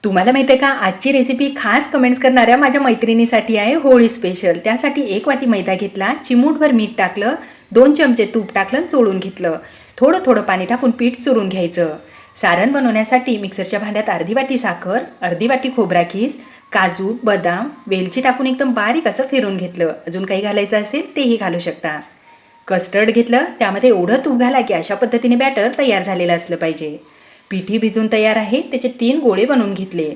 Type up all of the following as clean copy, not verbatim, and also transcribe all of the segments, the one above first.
तुम्हाला माहिती आहे का, आजची रेसिपी खास कमेंट्स करणाऱ्या माझ्या मैत्रिणीसाठी आहे, होळी स्पेशल. त्यासाठी 1 वाटी मैदा घेतला, चिमूटभर मीठ टाकलं, 2 चमचे तूप टाकलं, चोळून घेतलं. थोडं थोडं पाणी टाकून पीठ चुरून घ्यायचं. सारण बनवण्यासाठी मिक्सरच्या भांड्यात अर्धी वाटी साखर, अर्धी वाटी खोबरा खीस, काजू, बदाम, वेलची टाकून एकदम बारीक असं फिरून घेतलं. अजून काही घालायचं असेल तेही घालू शकता. कस्टर्ड घेतलं, त्यामध्ये एवढं तूप घाला की अशा पद्धतीने बॅटर तयार झालेलं असलं पाहिजे. पिठी भिजून तयार आहे, त्याचे 3 गोळे बनवून घेतले.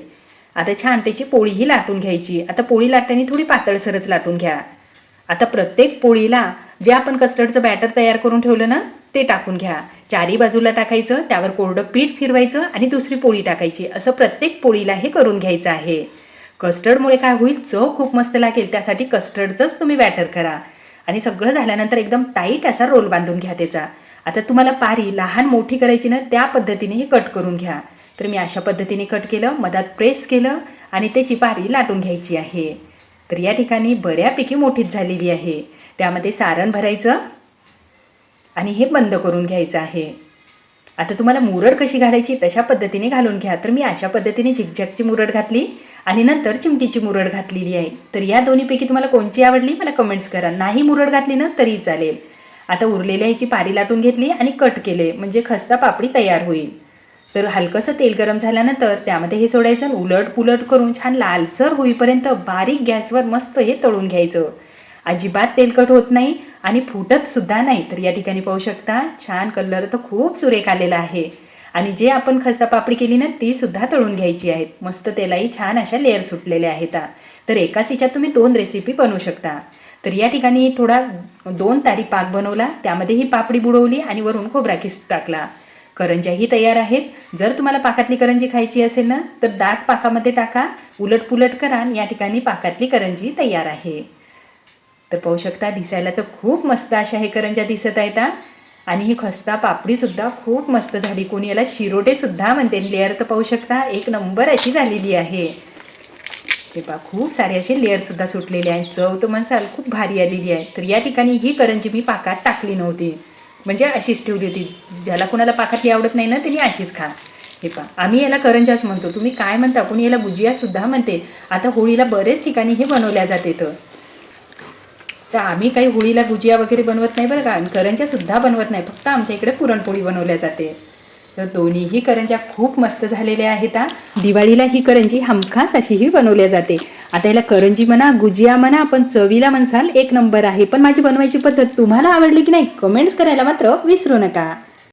आता छान त्याची पोळीही लाटून घ्यायची. आता पोळी लाटताना थोडी पातळसरच लाटून घ्या. आता प्रत्येक पोळीला जे आपण कस्टर्डचं बॅटर तयार करून ठेवलं ना, ते टाकून घ्या. चारी बाजूला टाकायचं, त्यावर कोरडं पीठ फिरवायचं आणि दुसरी पोळी टाकायची. असं प्रत्येक पोळीला हे करून घ्यायचं आहे. कस्टर्डमुळे काय होईल, चव खूप मस्त लागेल. त्यासाठी कस्टर्डचंच तुम्ही बॅटर करा. आणि सगळं झाल्यानंतर एकदम टाईट असा रोल बांधून घ्या त्याचा. आता तुम्हाला पारी लहान मोठी करायची ना, त्या पद्धतीने हे कट करून घ्या. तर मी अशा पद्धतीने कट केलं, मधात प्रेस केलं आणि त्याची पारी लाटून घ्यायची आहे. तर या ठिकाणी बऱ्यापैकी मोठीच झालेली आहे. त्यामध्ये सारण भरायचं आणि हे बंद करून घ्यायचं आहे. आता तुम्हाला मुरड कशी घालायची तशा पद्धतीने घालून घ्या. तर मी अशा पद्धतीने झिगझॅगची मुरड घातली आणि नंतर चिमटीची मुरड घातलेली आहे. तर या दोन्हीपैकी तुम्हाला कोणची आवडली मला कमेंट्स करा. नाही मुरड घातली ना तरी चालेल. आता उरलेल्या ह्याची पारी लाटून घेतली आणि कट केले, म्हणजे खस्ता पापडी तयार होईल. तर हलकंसं तेल गरम झाल्यानंतर त्यामध्ये हे सोडायचं, उलट पुलट करून छान लालसर होईपर्यंत बारीक गॅसवर मस्त हे तळून घ्यायचं. अजिबात तेलकट होत नाही आणि फुटत सुद्धा नाही. तर या ठिकाणी पाहू शकता, छान कलर तर खूप सुरेख आलेला आहे. आणि जे आपण खस्ता पापडी केली ना, ती सुद्धा तळून घ्यायची आहेत. मस्त तेलाही छान अशा लेअर सुटलेल्या आहेत. तर एकाच याच्यात तुम्ही 2 रेसिपी बनवू शकता. तर या ठिकाणी थोडा 2 तारी पाक बनवला, त्यामध्ये ही पापडी बुडवली आणि वरून खोबरा खीस टाकला. करंज्याही तयार आहेत. जर तुम्हाला पाकातली करंजी खायची असेल ना, तर दाट पाकामध्ये टाका, उलट पुलट करा आणि या ठिकाणी पाकातली करंजी तयार आहे. तर पाहू शकता, दिसायला तर खूप मस्त अशा हे करंज्या दिसत आहेत. आणि ही खस्ता पापडीसुद्धा खूप मस्त झाली. कोणी याला चिरोटेसुद्धा म्हणते. लेअर तर पाहू शकता, 1 नंबर अशी झालेली आहे. हे पहा, खूप सारे असे लेअरसुद्धा सुटलेले आहेत. चव तर म्हणसाल खूप भारी आलेली आहे. तर या ठिकाणी ही करंजी मी पाकात टाकली नव्हती, म्हणजे अशीच ठेवली होती. ज्याला कोणाला पाकातली आवडत नाही ना, त्यांनी अशीच खा. हे पहा, आम्ही याला करंजाच म्हणतो. तुम्ही काय म्हणता? कोणी याला गुजियासुद्धा म्हणते. आता होळीला बरेच ठिकाणी हे बनवल्या जाते. तर आम्ही काही होळीला गुजिया वगैरे बनवत नाही बरं का. आणि करंज्यासुद्धा बनवत नाही. फक्त आमच्या इकडे पुरणपोळी बनवल्या जाते. तर दोन्हीही करंज्या खूप मस्त झालेल्या आहेत. दिवाळीला ही करंजी हमखास अशीही बनवल्या जाते. आता याला करंजी म्हणा, गुजिया म्हणा, पण चवीला म्हणसाल 1 नंबर आहे. पण माझी बनवायची पद्धत तुम्हाला आवडली की नाही, कमेंट्स करायला मात्र विसरू नका.